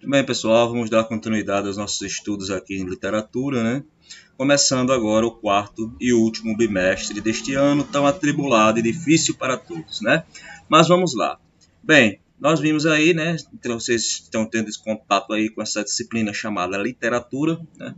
Bem, pessoal, vamos dar continuidade aos nossos estudos aqui em literatura, né? Começando agora o quarto e último bimestre deste ano, tão atribulado e difícil para todos, né? Mas vamos lá. Bem, nós vimos aí, né? Então vocês estão tendo esse contato aí com essa disciplina chamada literatura, né?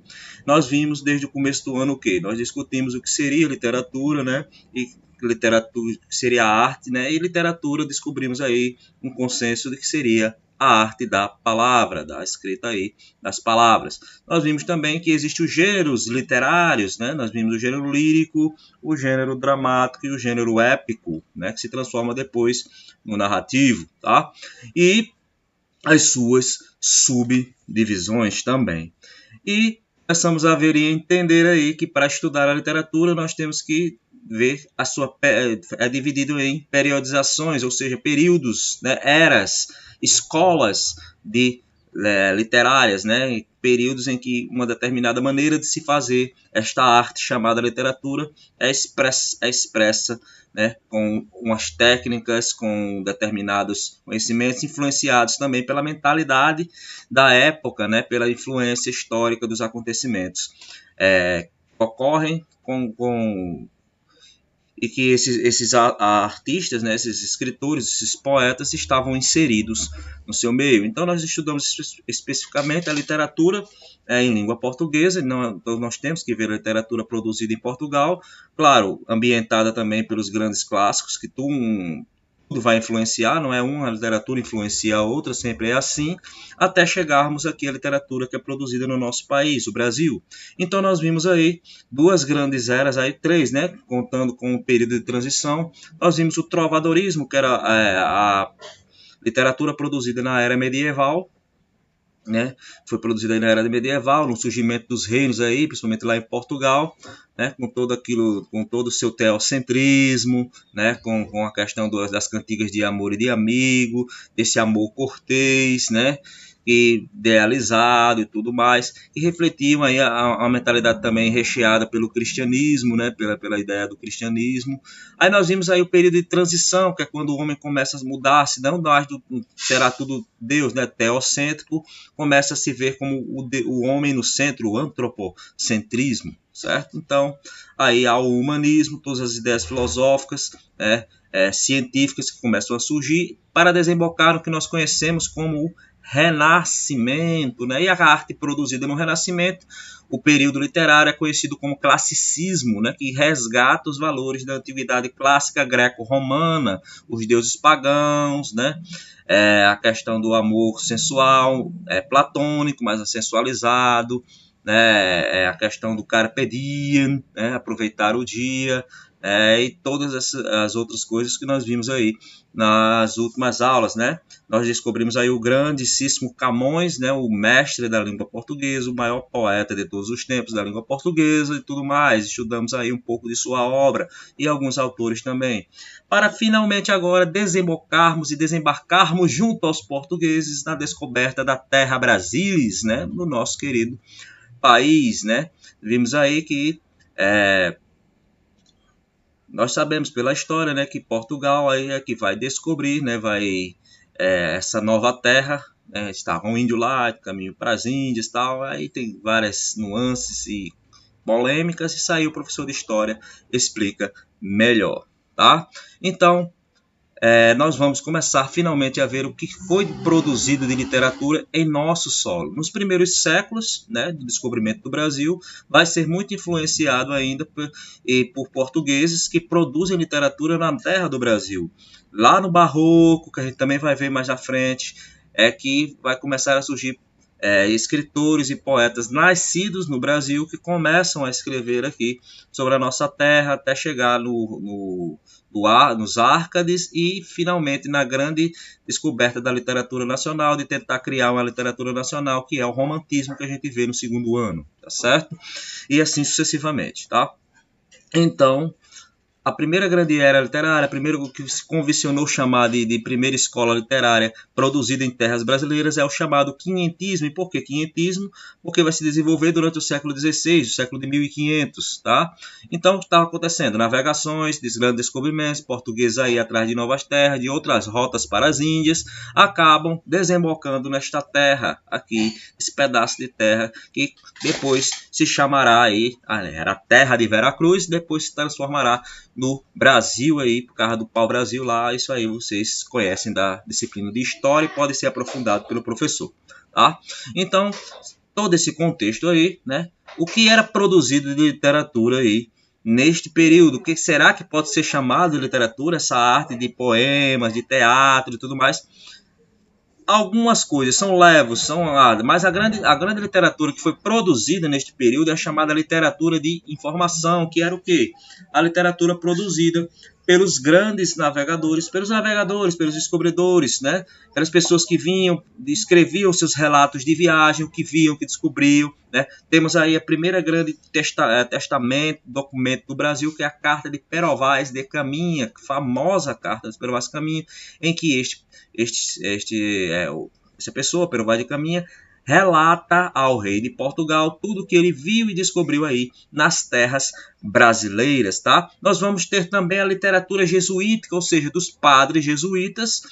Nós vimos desde o começo do ano o quê? Nós discutimos o que seria literatura, né? E literatura que seria arte, né? E literatura descobrimos aí um consenso de que seria a arte da palavra, da escrita aí das palavras. Nós vimos também que existem os gêneros literários, né? Nós vimos o gênero lírico, o gênero dramático e o gênero épico, né? Que se transforma depois no narrativo, tá? E as suas subdivisões também. E começamos a ver e entender aí que para estudar a literatura nós temos que ver a sua é dividido em periodizações, ou seja, períodos, né, eras, escolas de literárias, né, períodos em que uma determinada maneira de se fazer esta arte chamada literatura é expressa, né, com umas técnicas, com determinados conhecimentos influenciados também pela mentalidade da época, né, pela influência histórica dos acontecimentos. Ocorrem e que esses artistas, né, esses escritores, esses poetas estavam inseridos no seu meio. Então nós estudamos especificamente a literatura em língua portuguesa. Então nós temos que ver a literatura produzida em Portugal, claro, ambientada também pelos grandes clássicos, que tudo vai influenciar, não é uma literatura influencia a outra, sempre é assim, até chegarmos aqui à literatura que é produzida no nosso país, o Brasil. Então nós vimos aí duas grandes eras, aí três, né, contando com o período de transição. Nós vimos o trovadorismo, que era a literatura produzida na era medieval, né? Foi produzida aí na era medieval, no surgimento dos reinos aí, principalmente lá em Portugal, né? Com todo aquilo, com todo o seu teocentrismo, né? Com a questão das cantigas de amor e de amigo, desse amor cortês, né? E idealizado e tudo mais, e refletiam aí a mentalidade também recheada pelo cristianismo, né? Pela ideia do cristianismo. Aí nós vimos aí o período de transição, que é quando o homem começa a mudar-se, não mais será tudo Deus, né? Teocêntrico, começa a se ver como o homem no centro, o antropocentrismo, certo? Então, aí há o humanismo, todas as ideias filosóficas, né, científicas que começam a surgir para desembocar no que nós conhecemos como o Renascimento, né? E a arte produzida no Renascimento, o período literário é conhecido como classicismo, né? Que resgata os valores da antiguidade clássica greco-romana, os deuses pagãos, né? A questão do amor sensual, platônico, mas sensualizado, né? A questão do carpe diem, né? Aproveitar o dia, e todas as outras coisas que nós vimos aí nas últimas aulas, né? Nós descobrimos aí o grandíssimo Camões, né? O mestre da língua portuguesa, o maior poeta de todos os tempos da língua portuguesa e tudo mais. Estudamos aí um pouco de sua obra e alguns autores também, para finalmente agora desembocarmos e desembarcarmos junto aos portugueses na descoberta da Terra Brasilis, né? No nosso querido país, né? Vimos aí que nós sabemos pela história, né, que Portugal aí é que vai descobrir, né, essa nova terra, né, estavam indo lá, caminho para as Índias e tal, aí tem várias nuances e polêmicas, e saiu o professor de história explica melhor, tá? Então, nós vamos começar finalmente a ver o que foi produzido de literatura em nosso solo. Nos primeiros séculos, né, do descobrimento do Brasil, vai ser muito influenciado ainda por portugueses que produzem literatura na terra do Brasil. Lá no Barroco, que a gente também vai ver mais à frente, é que vai começar a surgir escritores e poetas nascidos no Brasil que começam a escrever aqui sobre a nossa terra até chegar nos Árcades e finalmente na grande descoberta da literatura nacional, de tentar criar uma literatura nacional que é o romantismo que a gente vê no segundo ano, tá certo? E assim sucessivamente, tá? Então, a primeira grande era literária, primeiro que se convencionou chamar de primeira escola literária produzida em terras brasileiras é o chamado quinhentismo. E por que quinhentismo? Porque vai se desenvolver durante o século XVI, o século de 1500, tá? Então, o que estava acontecendo? Navegações, grandes descobrimentos, portugueses aí atrás de novas terras, de outras rotas para as Índias, acabam desembocando nesta terra aqui, esse pedaço de terra que depois se chamará aí, era a terra de Veracruz, depois se transformará no Brasil aí, por causa do pau-brasil lá. Isso aí vocês conhecem da disciplina de história e pode ser aprofundado pelo professor, tá? Então, todo esse contexto aí, né? O que era produzido de literatura aí neste período? O que será que pode ser chamado de literatura? Essa arte de poemas, de teatro e tudo mais. Algumas coisas são leves, mas a grande literatura que foi produzida neste período é a chamada literatura de informação, que era o quê? A literatura produzida pelos grandes navegadores, pelos descobridores, né? Aquelas pessoas que vinham, escreviam seus relatos de viagem, o que viam, o que descobriam, né? Temos aí a primeira grande documento do Brasil, que é a Carta de Pero Vaz de Caminha, famosa Carta de Pero Vaz de Caminha, em que essa pessoa, Pero Vaz de Caminha, relata ao rei de Portugal tudo o que ele viu e descobriu aí nas terras brasileiras, tá? Nós vamos ter também a literatura jesuítica, ou seja, dos padres jesuítas,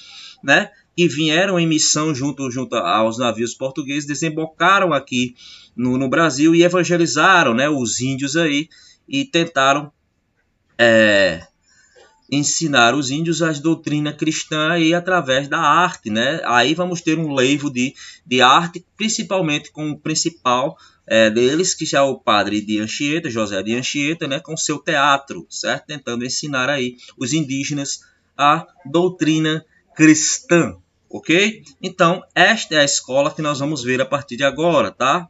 né? Que vieram em missão junto aos navios portugueses, desembocaram aqui no Brasil e evangelizaram, né, os índios aí e tentaram ensinar os índios a doutrina cristã aí através da arte, né? Aí vamos ter um leivo de arte, principalmente com o principal deles, que já é o padre de Anchieta, José de Anchieta, né? Com seu teatro, certo? Tentando ensinar aí os indígenas a doutrina cristã, ok? Então, esta é a escola que nós vamos ver a partir de agora, tá?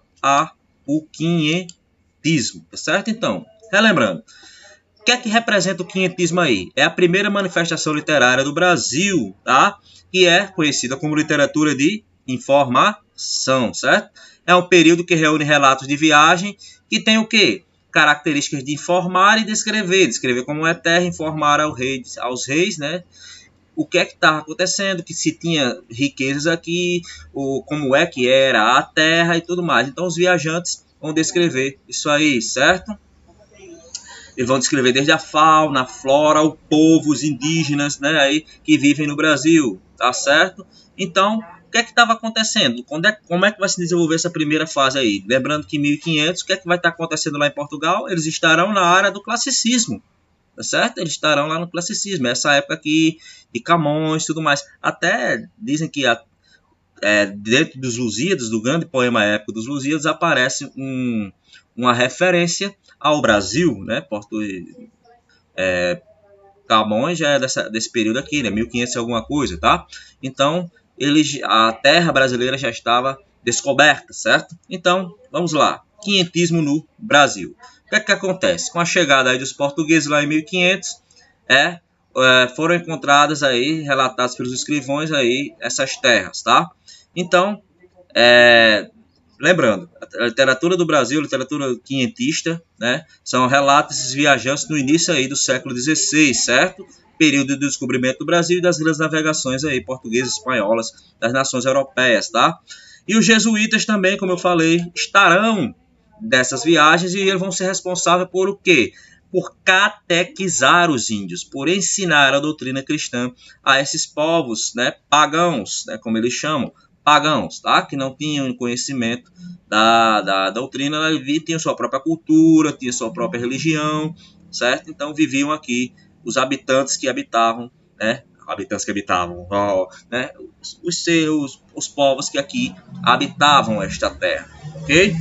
O quinhentismo, tá certo? Então, relembrando, o que é que representa o quinhentismo aí? É a primeira manifestação literária do Brasil, tá? Que é conhecida como literatura de informação, certo? É um período que reúne relatos de viagem que tem o quê? Características de informar e descrever. Descrever como é a terra, informar aos reis, né? O que é que estava acontecendo, que se tinha riquezas aqui, como é que era a terra e tudo mais. Então, os viajantes vão descrever isso aí, certo? Eles vão descrever desde a fauna, a flora, o povo, os indígenas, né, aí, que vivem no Brasil, tá certo? Então, o que é que estava acontecendo? Como é que vai se desenvolver essa primeira fase aí? Lembrando que em 1500, o que é que vai estar acontecendo lá em Portugal? Eles estarão na área do classicismo, tá certo? Eles estarão lá no classicismo, essa época aqui de Camões e tudo mais. Até dizem que dentro dos Lusíadas, do grande poema épico dos Lusíadas, aparece uma referência ao Brasil, né? Camões já é desse período aqui, né? 1500 e alguma coisa, tá? Então, a terra brasileira já estava descoberta, certo? Então, vamos lá. Quinhentismo no Brasil. O que é que acontece? Com a chegada aí dos portugueses lá em 1500, foram encontradas aí, relatadas pelos escrivãos aí, essas terras, tá? Então, lembrando, a literatura do Brasil, a literatura quinhentista, né, são relatos desses viajantes no início aí do século XVI, certo? Período do descobrimento do Brasil e das grandes navegações aí, portuguesas, espanholas, das nações europeias, tá? E os jesuítas também, como eu falei, estarão dessas viagens e eles vão ser responsáveis por o quê? Por catequizar os índios, por ensinar a doutrina cristã a esses povos, né, pagãos, né, como eles chamam, pagãos, tá? Que não tinham conhecimento da doutrina, tinham sua própria cultura, tinham sua própria religião, certo? Então viviam aqui os habitantes que habitavam, né? Né? Os povos que aqui habitavam esta terra, ok?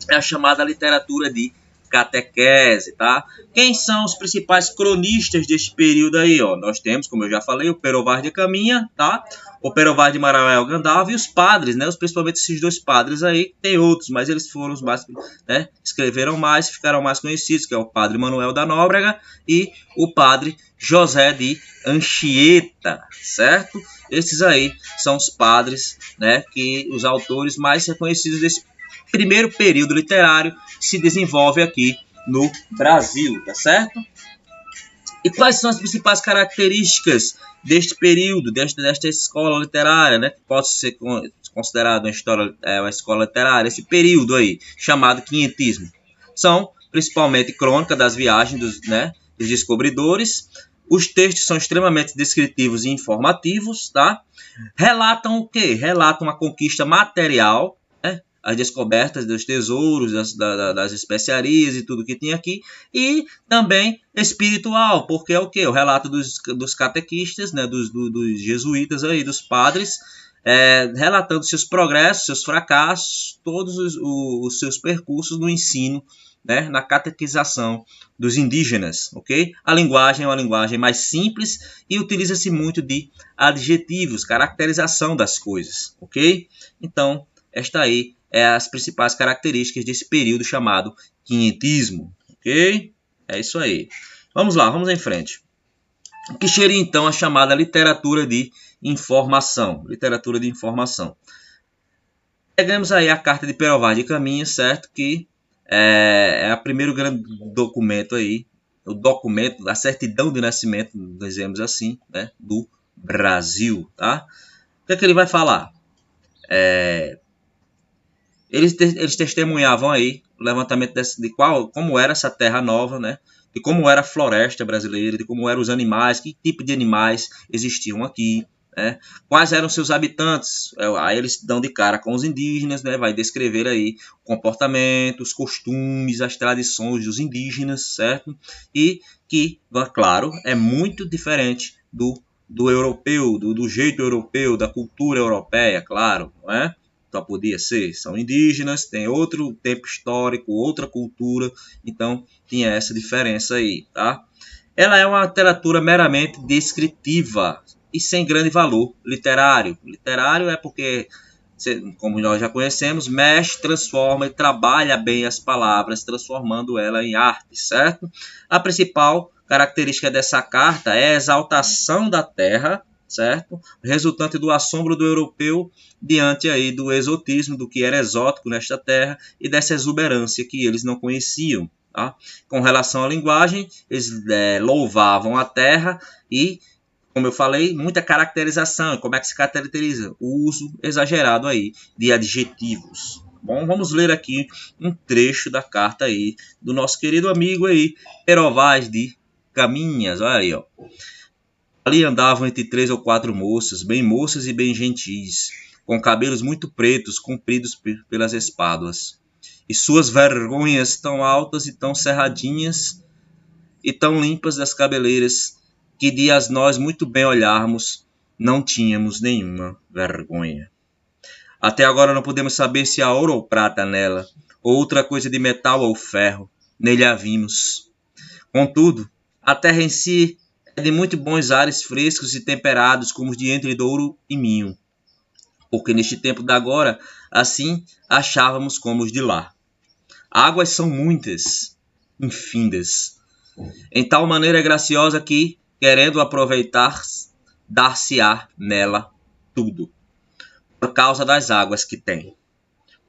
É a chamada literatura de catequese, tá? Quem são os principais cronistas deste período aí, ó? Nós temos, como eu já falei, o Pero Vaz de Caminha, tá? O Pero Vaz de Manoel Gandalva e os padres, né? Principalmente esses dois padres aí, tem outros, mas eles foram os mais, né? Escreveram mais, ficaram mais conhecidos, que é o padre Manuel da Nóbrega e o padre José de Anchieta, certo? Esses aí são os padres, né? Que os autores mais reconhecidos desse primeiro período literário que se desenvolve aqui no Brasil, tá certo? E quais são as principais características deste período, desta escola literária, né? Que pode ser considerada uma escola literária, esse período aí, chamado quinhentismo. São principalmente crônica das viagens dos descobridores. Os textos são extremamente descritivos e informativos, tá? Relatam o quê? Relatam a conquista material, né? As descobertas dos tesouros, das especiarias e tudo que tinha aqui, e também espiritual, porque é o quê? O relato dos catequistas, né? dos jesuítas, aí, dos padres, relatando seus progressos, seus fracassos, todos os seus percursos no ensino, né, na catequização dos indígenas, ok? A linguagem é uma linguagem mais simples e utiliza-se muito de adjetivos, caracterização das coisas, ok? Então, esta aí é as principais características desse período chamado quinhentismo, ok? É isso aí. Vamos lá, vamos em frente. O que seria então a chamada literatura de informação? Literatura de informação. Pegamos aí a carta de Pero Vaz de Caminha, certo? Que é o primeiro grande documento aí, o documento da certidão de nascimento, dizemos assim, né, do Brasil, tá? O que é que ele vai falar? Eles testemunhavam aí o levantamento como era essa terra nova, né? De como era a floresta brasileira, de como eram os animais, que tipo de animais existiam aqui, né? Quais eram seus habitantes. Aí eles dão de cara com os indígenas, né? Vai descrever aí o comportamento, os costumes, as tradições dos indígenas, certo? E que, claro, é muito diferente do europeu, do jeito europeu, da cultura europeia, claro, não é? Só podia ser, são indígenas, tem outro tempo histórico, outra cultura, então tinha essa diferença aí, tá? Ela é uma literatura meramente descritiva e sem grande valor literário. Literário é porque, como nós já conhecemos, mexe, transforma e trabalha bem as palavras, transformando ela em arte, certo? A principal característica dessa carta é a exaltação da terra, certo? Resultante do assombro do europeu diante aí do exotismo, do que era exótico nesta terra e dessa exuberância que eles não conheciam. Tá? Com relação à linguagem, eles louvavam a terra e, como eu falei, muita caracterização. Como é que se caracteriza? O uso exagerado aí de adjetivos. Bom, vamos ler aqui um trecho da carta aí do nosso querido amigo aí, Pero Vaz de Caminhas. Olha aí, ó. Ali andavam entre 3 ou 4 moças e bem gentis, com cabelos muito pretos, compridos pelas espáduas. E suas vergonhas tão altas e tão cerradinhas e tão limpas das cabeleiras, que de as nós muito bem olharmos, não tínhamos nenhuma vergonha. Até agora não podemos saber se há ouro ou prata nela, ou outra coisa de metal ou ferro, nele a vimos. Contudo, a terra em si é de muito bons ares frescos e temperados, como os de entre Douro e Minho, porque neste tempo da agora, assim achávamos como os de lá. Águas são muitas, infindas, em tal maneira graciosa que, querendo aproveitar, dar-se-á nela tudo, por causa das águas que tem.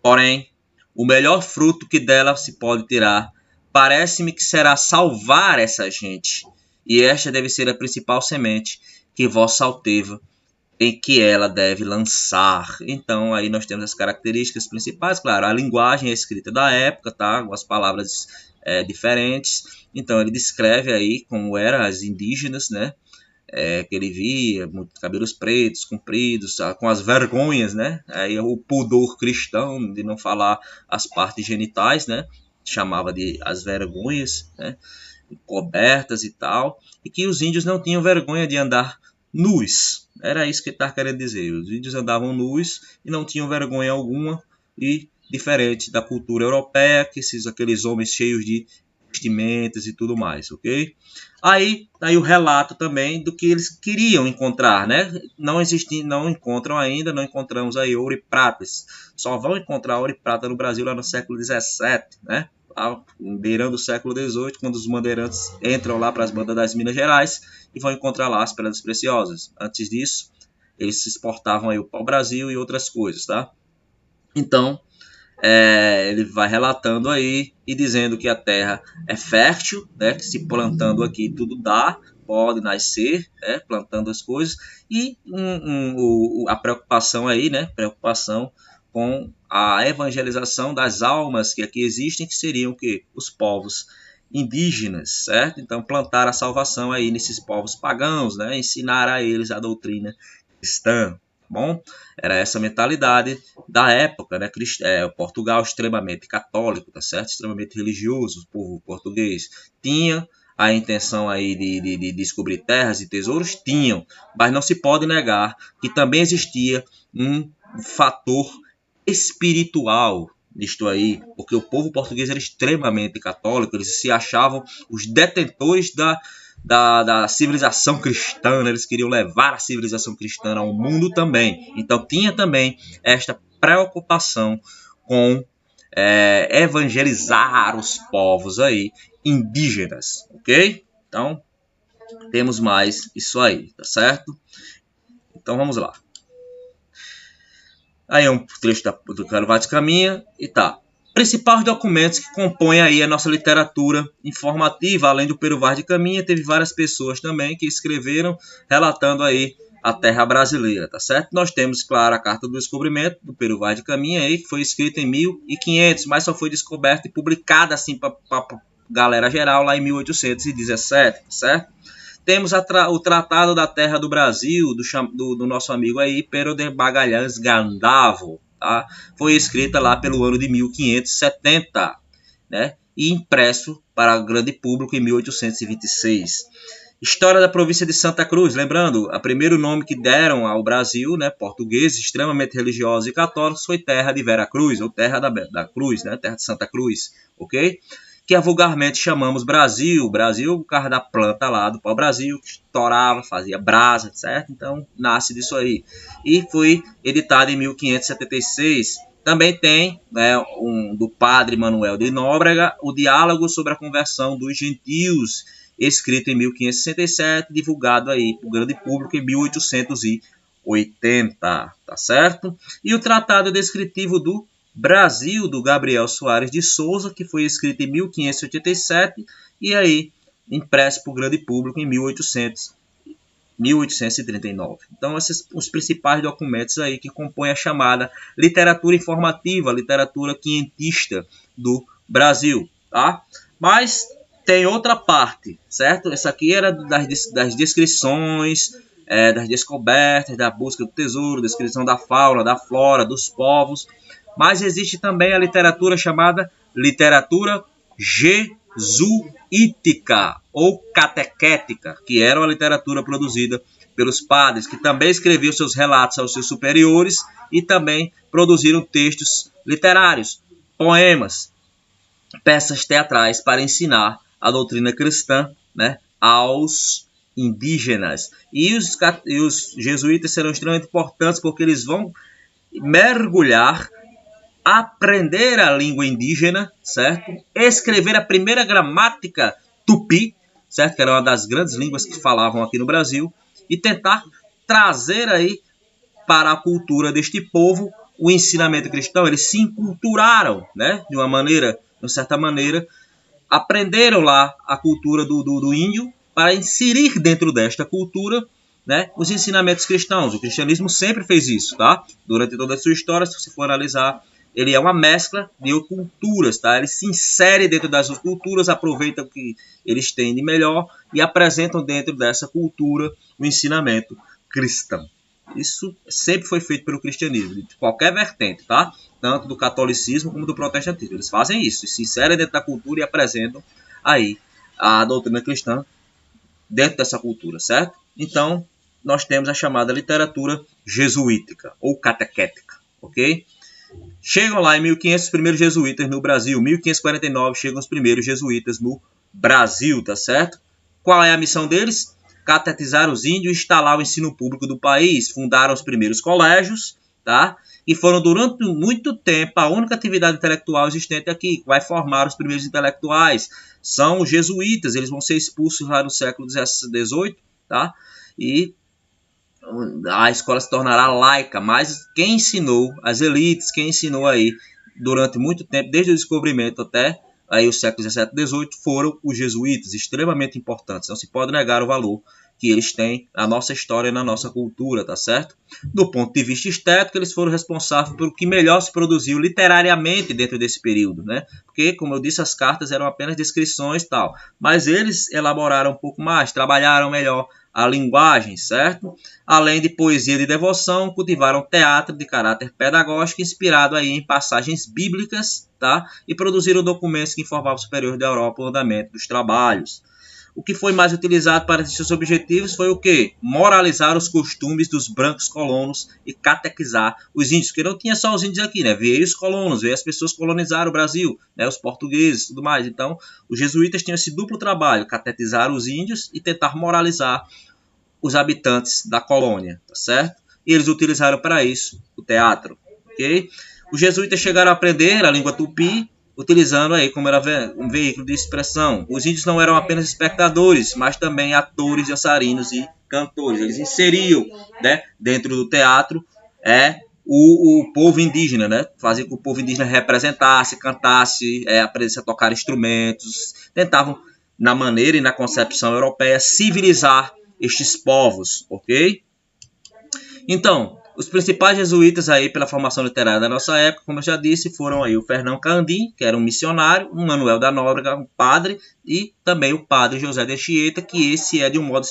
Porém, o melhor fruto que dela se pode tirar, parece-me que será salvar essa gente, e esta deve ser a principal semente que Vossa Alteza em que ela deve lançar. Então, aí nós temos as características principais, claro, a linguagem é escrita da época, tá? Com as palavras diferentes. Então, ele descreve aí como eram as indígenas, né? Que ele via, muito cabelos pretos, compridos, com as vergonhas, né? Aí o pudor cristão de não falar as partes genitais, né? Chamava de as vergonhas, né? Cobertas e tal, e que os índios não tinham vergonha de andar nus. Era isso que ele estava querendo dizer. Os índios andavam nus e não tinham vergonha alguma, e diferente da cultura europeia, que aqueles homens cheios de vestimentas e tudo mais, ok? Aí o relato também do que eles queriam encontrar, né? Não encontram ainda, não encontramos aí ouro e prata. Só vão encontrar ouro e prata no Brasil lá no século XVII, né? Beirando o século XVIII, quando os bandeirantes entram lá para as bandas das Minas Gerais e vão encontrar lá as pedras preciosas. Antes disso, eles se exportavam aí o pau-brasil e outras coisas, tá? Então, ele vai relatando aí e dizendo que a terra é fértil, né, que se plantando aqui tudo dá, pode nascer, né, plantando as coisas, e a preocupação aí, né, preocupação com a evangelização das almas que aqui existem, que seriam o quê? Os povos indígenas, certo? Então plantar a salvação aí nesses povos pagãos, né, ensinar a eles a doutrina cristã. Bom, era essa mentalidade da época, né? Portugal extremamente católico, tá certo? Extremamente religioso, o povo português tinha a intenção aí de descobrir terras e tesouros, tinham, mas não se pode negar que também existia um fator espiritual nisto aí, porque o povo português era extremamente católico, eles se achavam os detentores da civilização cristã, né? Eles queriam levar a civilização cristã ao mundo também. Então tinha também esta preocupação com evangelizar os povos aí indígenas, ok? Então temos mais isso aí, tá certo? Então vamos lá. Aí é um trecho do Carvalho Caminha e tá. Principais documentos que compõem aí a nossa literatura informativa, além do Pero Vaz de Caminha, teve várias pessoas também que escreveram relatando aí a terra brasileira, tá certo? Nós temos, claro, a Carta do Descobrimento do Pero Vaz de Caminha aí, que foi escrita em 1500, mas só foi descoberta e publicada assim para galera geral lá em 1817, tá certo? Temos o Tratado da Terra do Brasil, do nosso amigo aí, Pero de Magalhães Gandavo. Tá? Foi escrita lá pelo ano de 1570, né? E impresso para o grande público em 1826. História da província de Santa Cruz, lembrando, o primeiro nome que deram ao Brasil, né, portugueses extremamente religiosos e católicos, foi Terra de Vera Cruz, ou Terra da Cruz, né, Terra de Santa Cruz, ok? Que vulgarmente chamamos Brasil, Brasil por causa da planta lá do pau-brasil, que estourava, fazia brasa, certo? Então, nasce disso aí. E foi editado em 1576. Também tem, né, do padre Manuel de Nóbrega, o Diálogo sobre a Conversão dos Gentios, escrito em 1567, divulgado aí para o grande público em 1880, tá certo? E o Tratado Descritivo do Brasil, do Gabriel Soares de Souza, que foi escrito em 1587 e aí impresso para o grande público em 1839. Então, esses os principais documentos aí que compõem a chamada literatura informativa, literatura quinhentista do Brasil, tá? Mas tem outra parte, certo? Essa aqui era das descrições, das descobertas, da busca do tesouro, descrição da fauna, da flora, dos povos. Mas existe também a literatura chamada literatura jesuítica ou catequética, que era uma literatura produzida pelos padres, que também escreviam seus relatos aos seus superiores e também produziram textos literários, poemas, peças teatrais para ensinar a doutrina cristã, né, aos indígenas. E os jesuítas serão extremamente importantes porque eles vão mergulhar, aprender a língua indígena, certo? Escrever a primeira gramática tupi, certo? Que era uma das grandes línguas que falavam aqui no Brasil, e tentar trazer aí para a cultura deste povo o ensinamento cristão. Eles se enculturaram, né? De uma certa maneira, aprenderam lá a cultura do índio para inserir dentro desta cultura, né, os ensinamentos cristãos. O cristianismo sempre fez isso, tá? Durante toda a sua história, se você for analisar, ele é uma mescla de culturas, tá? Ele se insere dentro das culturas, aproveita o que eles têm de melhor e apresentam dentro dessa cultura o ensinamento cristão. Isso sempre foi feito pelo cristianismo, de qualquer vertente, tá? Tanto do catolicismo como do protestantismo. Eles fazem isso, se inserem dentro da cultura e apresentam aí a doutrina cristã dentro dessa cultura, certo? Então, nós temos a chamada literatura jesuítica ou catequética, ok? Chegam lá em 1500 os primeiros jesuítas no Brasil, 1549 chegam os primeiros jesuítas no Brasil, tá certo? Qual é a missão deles? Catequizar os índios e instalar o ensino público do país. Fundaram os primeiros colégios, tá? E foram durante muito tempo a única atividade intelectual existente aqui, que vai formar os primeiros intelectuais. São os jesuítas, eles vão ser expulsos lá no século XVIII, tá? E a escola se tornará laica, mas quem ensinou as elites, quem ensinou aí durante muito tempo, desde o descobrimento até aí o século XVII e XVIII, foram os jesuítas, extremamente importantes. Não se pode negar o valor que eles têm na nossa história e na nossa cultura, tá certo? Do ponto de vista estético, eles foram responsáveis pelo que melhor se produziu literariamente dentro desse período, né? Porque, como eu disse, as cartas eram apenas descrições e tal, mas eles elaboraram um pouco mais, trabalharam melhor a linguagem, certo? Além de poesia de devoção, cultivaram teatro de caráter pedagógico inspirado aí em passagens bíblicas, tá? E produziram documentos que informavam o superior da Europa o andamento dos trabalhos. O que foi mais utilizado para seus objetivos foi o quê? Moralizar os costumes dos brancos colonos e catequizar os índios, porque não tinha só os índios aqui, né? Veio os colonos, veio as pessoas que colonizaram o Brasil, né? Os portugueses e tudo mais. Então, os jesuítas tinham esse duplo trabalho, catequizar os índios e tentar moralizar os habitantes da colônia, tá certo? E eles utilizaram para isso o teatro, ok? Os jesuítas chegaram a aprender a língua tupi, utilizando aí como era um veículo de expressão. Os índios não eram apenas espectadores, mas também atores, dançarinos e cantores. Eles inseriam, né, dentro do teatro o povo indígena, né? Fazia com que o povo indígena representasse, cantasse, aprendesse a tocar instrumentos, tentavam, na maneira e na concepção europeia, civilizar estes povos, ok? Então, os principais jesuítas aí pela formação literária da nossa época, como eu já disse, foram aí o Fernão Candim, que era um missionário, o Manuel da Nóbrega, um padre, e também o padre José de Anchieta, que esse é de um modo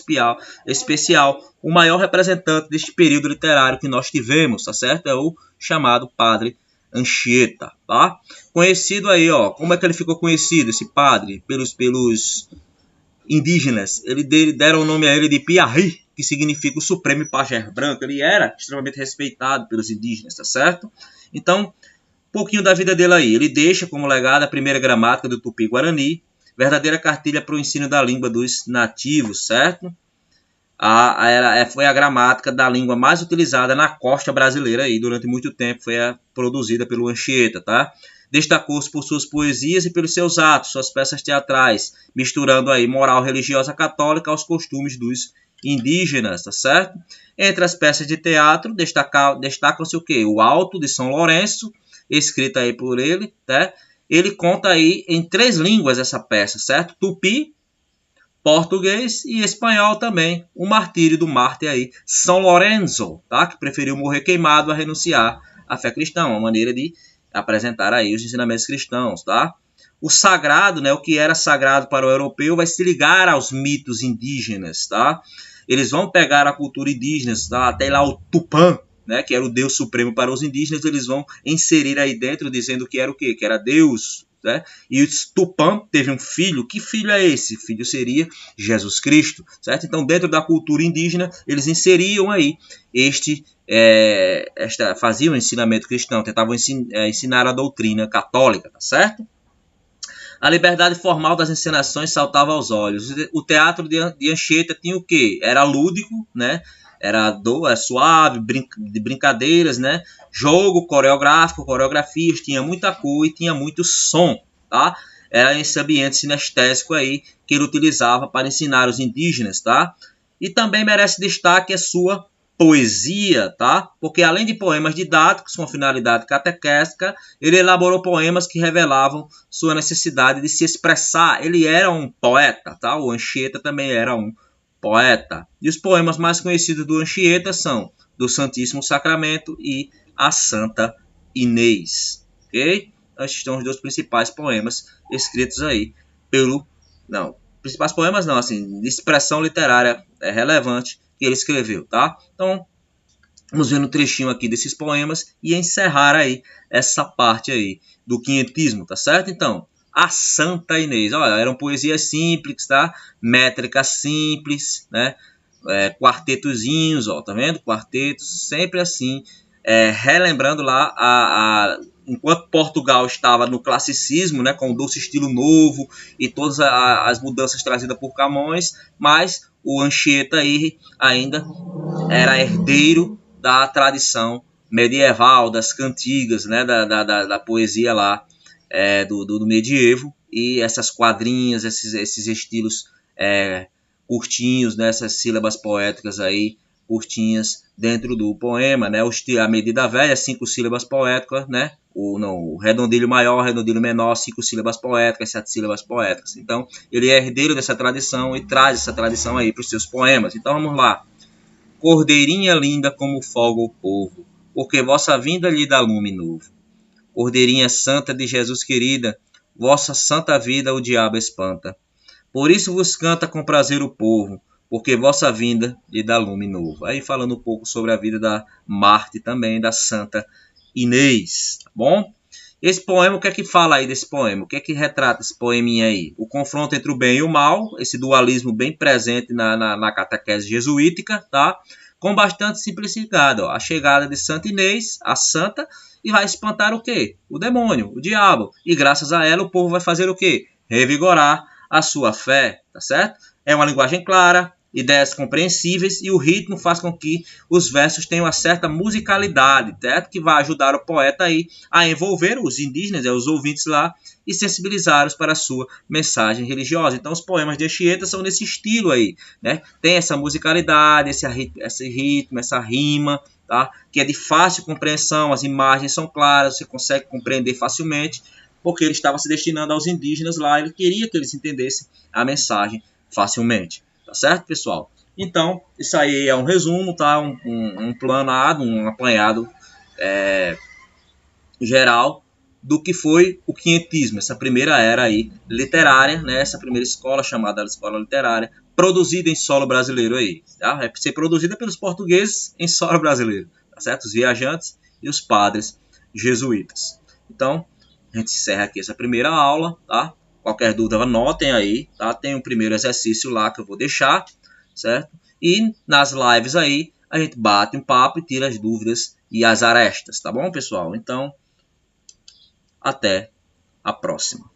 especial o maior representante deste período literário que nós tivemos, tá certo? É o chamado padre Anchieta, tá? Conhecido aí, ó, como é que ele ficou conhecido, esse padre? Pelos indígenas. Deram o nome a ele de Piarri, que significa o Supremo Pajé Branco. Ele era extremamente respeitado pelos indígenas, tá certo? Então, um pouquinho da vida dele aí. Ele deixa como legado a primeira gramática do Tupi-Guarani, verdadeira cartilha para o ensino da língua dos nativos, certo? Foi a gramática da língua mais utilizada na costa brasileira aí, durante muito tempo, foi produzida pelo Anchieta, tá? Destacou-se por suas poesias e pelos seus atos, suas peças teatrais, misturando aí moral religiosa católica aos costumes dos indígenas, tá certo? Entre as peças de teatro destacam-se o quê? O Alto de São Lourenço, escrita aí por ele, tá? Ele conta aí em 3 línguas essa peça, certo? Tupi, português e espanhol também. O martírio do mártir aí, São Lourenço, tá? Que preferiu morrer queimado a renunciar à fé cristã, uma maneira de apresentar aí os ensinamentos cristãos, tá? O sagrado, né, o que era sagrado para o europeu, vai se ligar aos mitos indígenas, tá? Eles vão pegar a cultura indígena, tá? Até lá o Tupã, né, que era o Deus supremo para os indígenas, eles vão inserir aí dentro, dizendo que era o quê? Que era Deus, né? E o Tupã teve um filho. Que filho é esse? Filho seria Jesus Cristo, certo? Então, dentro da cultura indígena, eles inseriam aí faziam o ensinamento cristão, tentavam ensinar a doutrina católica, tá certo? A liberdade formal das encenações saltava aos olhos. O teatro de Anchieta tinha o quê? Era lúdico, né? Era suave, de brincadeiras, né? Jogo coreográfico, coreografias, tinha muita cor e tinha muito som, tá? Era esse ambiente sinestésico aí que ele utilizava para ensinar os indígenas, tá? E também merece destaque a sua poesia, tá? Porque além de poemas didáticos com finalidade catequética, ele elaborou poemas que revelavam sua necessidade de se expressar. Ele era um poeta, tá? O Anchieta também era um poeta. E os poemas mais conhecidos do Anchieta são do Santíssimo Sacramento e a Santa Inês, ok? Estes são os 2 principais poemas escritos aí principais poemas não, assim, de expressão literária relevante que ele escreveu, tá? Então, vamos ver um trechinho aqui desses poemas e encerrar aí essa parte aí do quinhentismo, tá certo? Então, a Santa Inês, olha, eram poesias simples, tá? Métricas simples, né? Quartetozinhos, ó, tá vendo? Quartetos, sempre assim, relembrando lá enquanto Portugal estava no classicismo, né, com o doce estilo novo e todas as mudanças trazidas por Camões, mas o Anchieta aí ainda era herdeiro da tradição medieval, das cantigas, né, da poesia lá do medievo, e essas quadrinhas, esses estilos curtinhos, né, essas sílabas poéticas aí curtinhas dentro do poema, né? A medida velha, 5 sílabas poéticas, né? O redondilho maior, redondilho menor, 5 sílabas poéticas, 7 sílabas poéticas. Então, ele é herdeiro dessa tradição e traz essa tradição aí para os seus poemas. Então, vamos lá. Cordeirinha linda como folga o povo, porque vossa vinda lhe dá lume novo. Cordeirinha santa de Jesus querida, vossa santa vida o diabo espanta. Por isso vos canta com prazer o povo, porque vossa vinda lhe dá lume novo. Aí falando um pouco sobre a vida da Marte também, da Santa Inês, tá bom? Esse poema, o que é que fala aí desse poema? O que é que retrata esse poeminha aí? O confronto entre o bem e o mal, esse dualismo bem presente na catequese jesuítica, tá? Com bastante simplicidade, ó. A chegada de Santa Inês, a santa, e vai espantar o quê? O demônio, o diabo. E graças a ela o povo vai fazer o quê? Revigorar a sua fé, tá certo? É uma linguagem clara, ideias compreensíveis e o ritmo faz com que os versos tenham uma certa musicalidade, certo? Que vai ajudar o poeta aí a envolver os indígenas, os ouvintes lá, e sensibilizá-los para a sua mensagem religiosa. Então os poemas de Anchieta são nesse estilo aí, né? Tem essa musicalidade, esse ritmo, essa rima, tá? Que é de fácil compreensão, as imagens são claras, você consegue compreender facilmente, porque ele estava se destinando aos indígenas lá, ele queria que eles entendessem a mensagem facilmente. Tá certo, pessoal? Então, isso aí é um resumo, tá? Um planado, um apanhado geral do que foi o quinhentismo, essa primeira era aí literária, né? Essa primeira escola chamada escola literária, produzida em solo brasileiro aí, tá? Vai ser produzida pelos portugueses em solo brasileiro, tá certo? Os viajantes e os padres jesuítas. Então, a gente encerra aqui essa primeira aula, tá? Qualquer dúvida, anotem aí, tá? Tem um primeiro exercício lá que eu vou deixar, certo? E nas lives aí, a gente bate um papo e tira as dúvidas e as arestas, tá bom, pessoal? Então, até a próxima.